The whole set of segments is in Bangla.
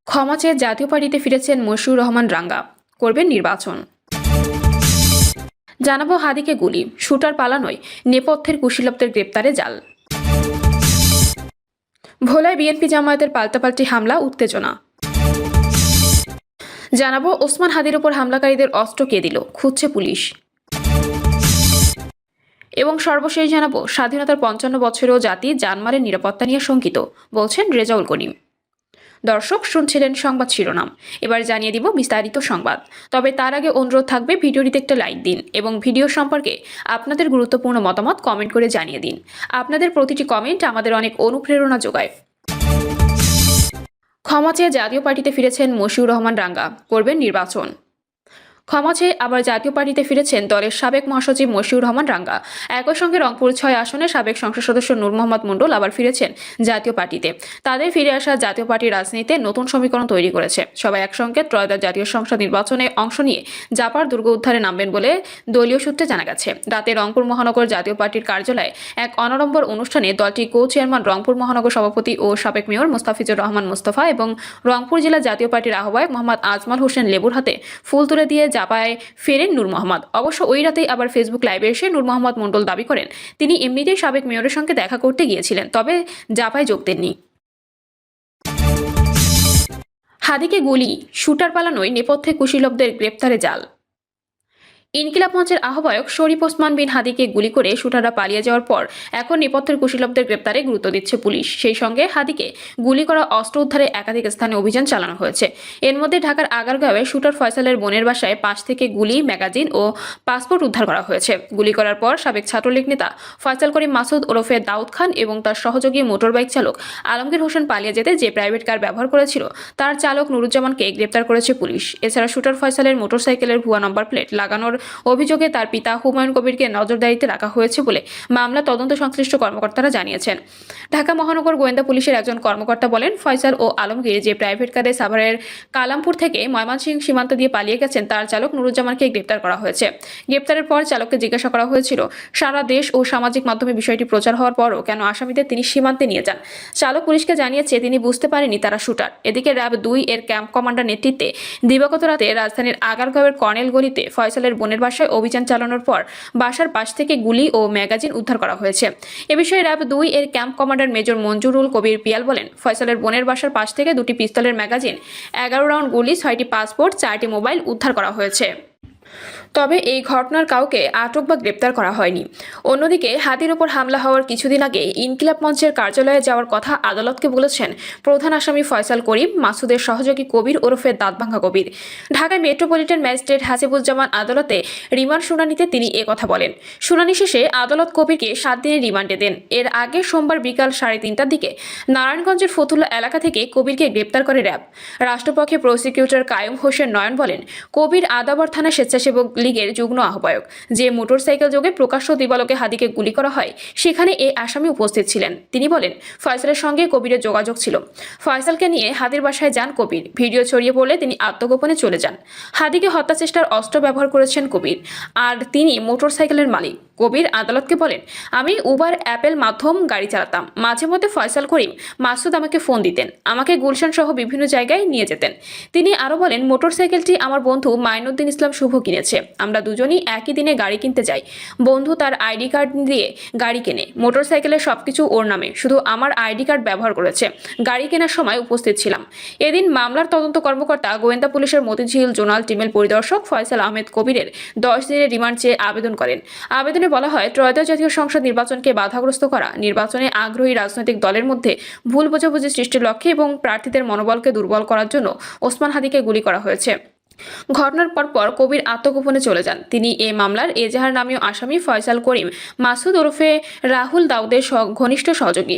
ক্ষমা চেয়ে জাতীয় পার্টিতে ফিরেছেন মশিউর রহমান রাঙ্গা, করবেন নির্বাচন। জানাবো হাদিকে গুলি, শুটার পালানোয় নেপথ্যের কুশীলবদের গ্রেপ্তারে জাল। ভোলায় বিএনপি জামায়াতের পাল্টাপাল্টি হামলা, উত্তেজনা। জানাবো ওসমান হাদির ওপর হামলাকারীদের অস্ত্র কে দিল, খুঁজছে পুলিশ। এবং সর্বশেষ জানাবো স্বাধীনতার ৫৫ বছরেও জাতি জানমালের নিরাপত্তা নিয়ে শঙ্কিত, বলছেন রেজাউল করিম। দর্শক শুনছিলেন সংবাদ শিরোনাম, এবার জানিয়ে দিব বিস্তারিত সংবাদ। তবে তার আগে অনুরোধ থাকবে ভিডিওটিতে একটা লাইক দিন এবং ভিডিও সম্পর্কে আপনাদের গুরুত্বপূর্ণ মতামত কমেন্ট করে জানিয়ে দিন। আপনাদের প্রতিটি কমেন্ট আমাদের অনেক অনুপ্রেরণা যোগায়। ক্ষমা চেয়ে জাতীয় পার্টিতে ফিরেছেন মশিউর রহমান রাঙ্গা, করবেন নির্বাচন। ক্ষমা চেয়ে আবার জাতীয় পার্টিতে ফিরেছেন দলের সাবেক মহাসচিব মশিউর রহমান রাঙ্গা। একই সঙ্গে রংপুর ৬ আসনের সাবেক সংসদ সদস্য নূর মোহাম্মদ মণ্ডল আবার ফিরেছেন জাতীয় পার্টিতে। তাদের ফিরে আসা জাতীয় পার্টির রাজনীতিতে নতুন সমীকরণ তৈরি করেছে। সবাই একসঙ্গে ত্রয়োদশ জাতীয় সংসদ নির্বাচনে অংশ নিয়ে জাপার দুর্গ উদ্ধারে নামবেন বলে দলীয় সূত্রে জানা গেছে। রাতে রংপুর মহানগর জাতীয় পার্টির কার্যালয়ে এক অনাড়ম্বর অনুষ্ঠানে দলটির কো চেয়ারম্যান, রংপুর মহানগর সভাপতি ও সাবেক মেয়র মোস্তাফিজুর রহমান মোস্তফা এবং রংপুর জেলা জাতীয় পার্টির আহ্বায়ক মোহাম্মদ আজমাল হোসেন লেবুর হাতে ফুল তুলে দিয়ে জাপায় ফেরেন নূর মোহাম্মদ। অবশ্য ওই রাতেই আবার ফেসবুক লাইভে এসে নূর মোহাম্মদ মণ্ডল দাবি করেন তিনি এমনিতেই সাবেক মেয়রের সঙ্গে দেখা করতে গিয়েছিলেন, তবে জাপায় যোগ দেননি। হাদিকে গুলি, শুটার পালানোয় নেপথ্যে কুশীলবদের গ্রেপ্তারে জাল। ইনকিলাব মঞ্চের আহ্বায়ক শরীফ ওসমান বিন হাদিকে গুলি করে শুটাররা পালিয়ে যাওয়ার পর এখন নেপথ্যের কুশীলবদের গ্রেপ্তারে গুরুত্ব দিচ্ছে পুলিশ। সেই সঙ্গে হাদিকে গুলি করা অস্ত্র উদ্ধারে একাধিক স্থানে অভিযান চালানো হয়েছে। এর মধ্যে ঢাকার আগারগাঁওয়ে শুটার ফয়সালের বোনের বাসায় ৫ থেকে গুলি, ম্যাগাজিন ও পাসপোর্ট উদ্ধার করা হয়েছে। গুলি করার পর সাবেক ছাত্রলীগ নেতা ফয়সাল করিম মাসুদ ওরফে দাউদ খান এবং তার সহযোগী মোটরবাইক চালক আলমগীর হোসেন পালিয়ে যেতে যে প্রাইভেট কার ব্যবহার করেছিল তার চালক নুরুজ্জামানকে গ্রেপ্তার করেছে পুলিশ। এছাড়া শুটার ফয়সালের মোটরসাইকেলের ভুয়া নম্বর প্লেট লাগানোর অভিযোগে তার পিতা হুমায়ুন কবিরকে নজরদারিতে রাখা হয়েছে বলে মামলা তদন্ত সংশ্লিষ্ট কর্মকর্তারা জানিয়েছেন। ঢাকা মহানগর গোয়েন্দা পুলিশের একজন কর্মকর্তা বলেন, ফয়সাল ও আলমগীর যে প্রাইভেট কারে সাভারের কালামপুর থেকে ময়মনসিংহ সীমান্ত দিয়ে পালিয়ে গেছেন তার চালক নুরুজ্জামানকে গ্রেপ্তার করা হয়েছে। গ্রেপ্তারের পর চালককে জিজ্ঞাসা করা হয়েছিল, সারা দেশ ও সামাজিক মাধ্যমে বিষয়টি প্রচার হওয়ার পরও কেন আসামিদের তিনি সীমান্তে নিয়ে যান। চালক পুলিশকে জানিয়েছে তিনি বুঝতে পারেনি তারা শুটার। এদিকে র্যাব ২ এর ক্যাম্প কমান্ডার নেতৃত্বে দিবাগত রাতে রাজধানীর আগারগাঁওয়ের কর্নেল গলিতে ফয়সালের বোনের বাসায় অভিযান চালানোর পর বাসার পাশ থেকে গুলি ও ম্যাগাজিন উদ্ধার করা হয়েছে। এ বিষয়ে র্যাব ২ এর ক্যাম্প কমান্ডার মেজর মঞ্জুরুল কবির পিয়াল বলেন, ফয়সালের বোনের বাসার পাশ থেকে ২টি পিস্তলের ম্যাগাজিন, ১১ রাউন্ড গুলি, ৬টি পাসপোর্ট, ৪টি মোবাইল উদ্ধার করা হয়েছে। তবে এই ঘটনার কাউকে আটক বা গ্রেপ্তার করা হয়নি। অন্যদিকে হাদির ওপর হামলা হওয়ার কিছুদিন আগে ইনকিলাব মঞ্চের কার্যালয়ে যাওয়ার কথা আদালতকে বলেছেন প্রধান আসামি ফয়সাল করিম, মাসুদের সহযোগী কবির ওরফে দাঁতভাঙ্গা কবির। ঢাকায় মেট্রোপলিটন ম্যাজিস্ট্রেট হাসিবুজ্জামান আদালতে রিমান্ড শুনানিতে তিনি কথা বলেন। শুনানি শেষে আদালত কবিরকে ৭ দিনের রিমান্ডে দেন। এর আগে সোমবার বিকাল ৩:৩০টার দিকে নারায়ণগঞ্জের ফতুল্লা এলাকা থেকে কবিরকে গ্রেপ্তার করে র্যাব। রাষ্ট্রপক্ষে প্রসিকিউটর কায়ুম হোসেন নয়ন বলেন, কবির আদাবর থানা স্বেচ্ছাসেবক লীগের যুগ্ম আহ্বায়ক। যে মোটরসাইকেল যোগে প্রকাশ্য দিবালোকে হাদিকে গুলি করা হয় সেখানে এই আসামি উপস্থিত ছিলেন। তিনি বলেন, ফয়সালের সঙ্গে কবিরের যোগাযোগ ছিল। ফয়সালকে নিয়ে হাদির বাসায় যান কবির। ভিডিও ছড়িয়ে পড়লে তিনি আত্মগোপনে চলে যান। হাদিকে হত্যা চেষ্টার অস্ত্র ব্যবহার করেছেন কবির, আর তিনি মোটরসাইকেলের মালিক। কবির আদালতকে বলেন, আমি উবার অ্যাপেল মাধ্যম গাড়ি চালাতাম। মাঝে মধ্যে ফয়সাল করিম, মাসুদ আমাকে ফোন দিতেন, আমাকে গুলশান সহ বিভিন্ন জায়গায় নিয়ে যেতেন। তিনি আরও বলেন, মোটরসাইকেলটি আমার বন্ধু মাইনুদ্দিন ইসলাম শুভ কিনেছে। আমরা দুজনই একই দিনে গাড়ি কিনতে যাই। বন্ধু তার আইডি কার্ড দিয়ে গাড়ি কেনে। মোটরসাইকেলের সবকিছু ওর নামে, শুধু আমার আইডি কার্ড ব্যবহার করেছে। গাড়ি কেনার সময় উপস্থিত ছিলাম। এদিন মামলার তদন্ত কর্মকর্তা গোয়েন্দা পুলিশের মতিঝিল জোনাল টিমের পরিদর্শক ফয়সাল আহমেদ কবিরের ১০ দিনের রিমান্ড চেয়ে আবেদন করেন। আবেদনে বলা হয়, ত্রয়োদশ জাতীয় সংসদ নির্বাচনকে বাধাগ্রস্ত করা, নির্বাচনে আগ্রহী রাজনৈতিক দলের মধ্যে ভুল বোঝাবুঝি সৃষ্টির লক্ষ্যে এবং প্রার্থীদের মনোবলকে দুর্বল করার জন্য ওসমান হাদিকে গুলি করা হয়েছে। ঘটনার পরপর কবির আত্মগোপনে চলে যান। তিনি এ মামলার এজাহার নামীয় আসামি ফয়সাল করিম মাসুদ ওরফে রাহুল দাউদের ঘনিষ্ঠ সহযোগী।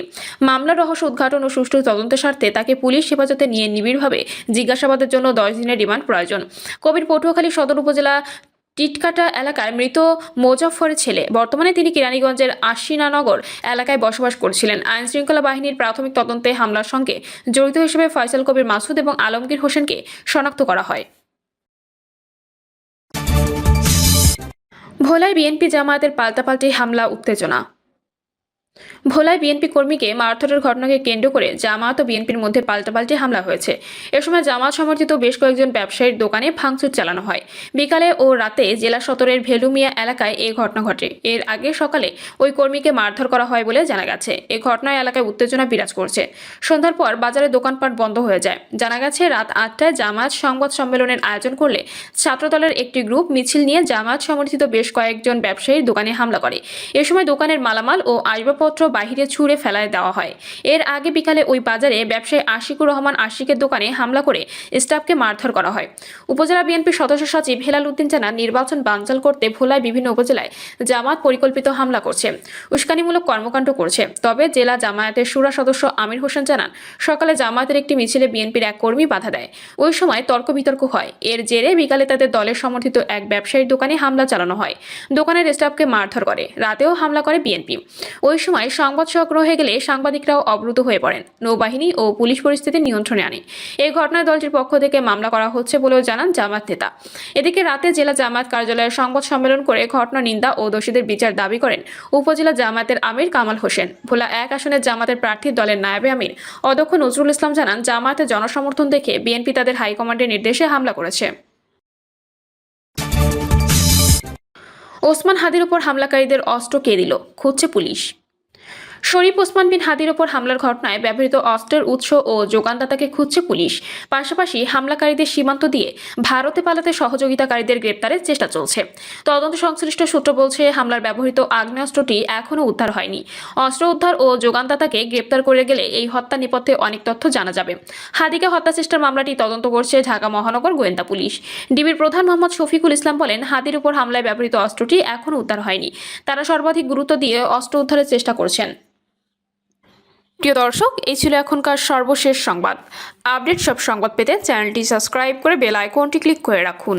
মামলার রহস্য উদ্ঘাটন ও সুষ্ঠু তদন্তের স্বার্থে তাকে পুলিশ হেফাজতে নিয়ে নিবিড়ভাবে জিজ্ঞাসাবাদের জন্য ১০ দিনের রিমান্ড প্রয়োজন। কবির পটুয়াখালী সদর উপজেলা টিটকাটা এলাকার মৃত মোজাফফরের ছেলে। বর্তমানে তিনি কেরানীগঞ্জের আশিনানগর এলাকায় বসবাস করছিলেন। আইনশৃঙ্খলা বাহিনীর প্রাথমিক তদন্তে হামলার সঙ্গে জড়িত হিসেবে ফয়সাল কবির মাসুদ এবং আলমগীর হোসেনকে শনাক্ত করা হয়। ভোলায় বিএনপি জামায়াতের পাল্টাপাল্টি হামলা, উত্তেজনা। ভোলায় বিএনপি কর্মীকে মারধরের ঘটনাকে কেন্দ্র করে জামায়াত ও বিএনপির মধ্যে পাল্টাপাল্টি হামলা হয়েছে। এ সময় জামায়াত সমর্থিত বেশ কয়েকজন ব্যবসায়ীর দোকানে ভাঙচুর চালানো হয়। বিকালে ও রাতে জেলা সদরের ভেলুমিয়া এলাকায় এই ঘটনা ঘটে। এর আগে সকালে ওই কর্মীকে মারধর করা হয় বলে জানা গেছে। এই ঘটনায় এলাকায় উত্তেজনা বিরাজ করছে। সন্ধ্যার পর বাজারে দোকানপাট বন্ধ হয়ে যায়। জানা গেছে রাত 8টায় জামায়াত সংবাদ সম্মেলনের আয়োজন করলে ছাত্রদলের একটি গ্রুপ মিছিল নিয়ে জামায়াত সমর্থিত বেশ কয়েকজন ব্যবসায়ীর দোকানে হামলা করে। এ সময় দোকানের মালামাল ও আসবাবপত্র বাহিরে ছুঁড়ে ফেলায় দেওয়া হয়। এর আগে বিকালে ওই বাজারে ব্যবসায়ী আশিকুর রহমান আশিকের দোকানে হামলা করে স্টাফকে মারধর করা হয়। উপজেলা বিএনপির সদস্য সচিব হেলাল উদ্দিন জানান, নির্বাচন বানচাল করতে ভোলায় বিভিন্ন উপজেলায় জামায়াত পরিকল্পিত হামলা করছে, উস্কানিমূলক কর্মকাণ্ড করছে। তবে জেলা জামায়াতের শুরা সদস্য আমির হোসেন জানান, সকালে জামায়াতের একটি মিছিলে বিএনপির এক কর্মী বাধা দেয়। ওই সময় তর্ক বিতর্ক হয়। এর জেরে বিকালে তাদের দলের সমর্থিত এক ব্যবসায়ীর দোকানে হামলা চালানো হয়। দোকানের স্টাফকে মারধর করে। রাতেও হামলা করে বিএনপি। ওই সময় সংবাদ সংগ্রহ হয়ে গেলে সাংবাদিকরাও অবরুদ্ধ হয়ে পড়েন। নৌবাহিনী ও পুলিশ পরিস্থিতি নিয়ন্ত্রণে আনে। এই ঘটনায় দলটির পক্ষ থেকে মামলা করা হচ্ছে বলেও জানান জামায়াত নেতা। এদিকে রাতে জেলা জামায়াত কার্যালয়ে সংবাদ সম্মেলন করে ঘটনা নিন্দা ও দোষীদের বিচার দাবি করেন উপজেলা জামায়াতের আমির কামাল হোসেন। ভোলা 1 আসনের জামায়াতের প্রার্থী দলের নায়েবে আমির অধ্যক্ষ নজরুল ইসলাম জানান, জামায়াতের জনসমর্থন দেখে বিএনপি তাদের হাইকমান্ডের নির্দেশে হামলা করেছে। ওসমান হাদির উপর হামলাকারীদের অস্ত্র কে দিল, খুঁজছে পুলিশ। শরীফ ওসমান বিন হাদির ওপর হামলার ঘটনায় ব্যবহৃত অস্ত্রের উৎস ও যোগানদাতাকে খুঁজছে পুলিশ। পাশাপাশি হামলাকারীদের সীমান্ত দিয়ে ভারতে পালাতে সহযোগিতাকারীদের গ্রেপ্তারের চেষ্টা চলছে। তদন্ত সংশ্লিষ্ট সূত্র বলছে, হামলার ব্যবহৃত আগ্নেয়াস্ত্রটি এখনও উদ্ধার হয়নি। অস্ত্র উদ্ধার ও যোগানদাতাকে গ্রেপ্তার করে গেলে এই হত্যা নেপথ্যে অনেক তথ্য জানা যাবে। হাদিকে হত্যা চেষ্টার মামলাটি তদন্ত করছে ঢাকা মহানগর গোয়েন্দা পুলিশ। ডিবির প্রধান মোহাম্মদ শফিকুল ইসলাম বলেন, হাদির উপর হামলায় ব্যবহৃত অস্ত্রটি এখনও উদ্ধার হয়নি। তারা সর্বাধিক গুরুত্ব দিয়ে অস্ত্র উদ্ধারের চেষ্টা করছেন। প্রিয় দর্শক, এই ছিল এখনকার সর্বশেষ সংবাদ। আপডেট সব সংবাদ পেতে চ্যানেলটি সাবস্ক্রাইব করে বেল আইকনটি ক্লিক করে রাখুন।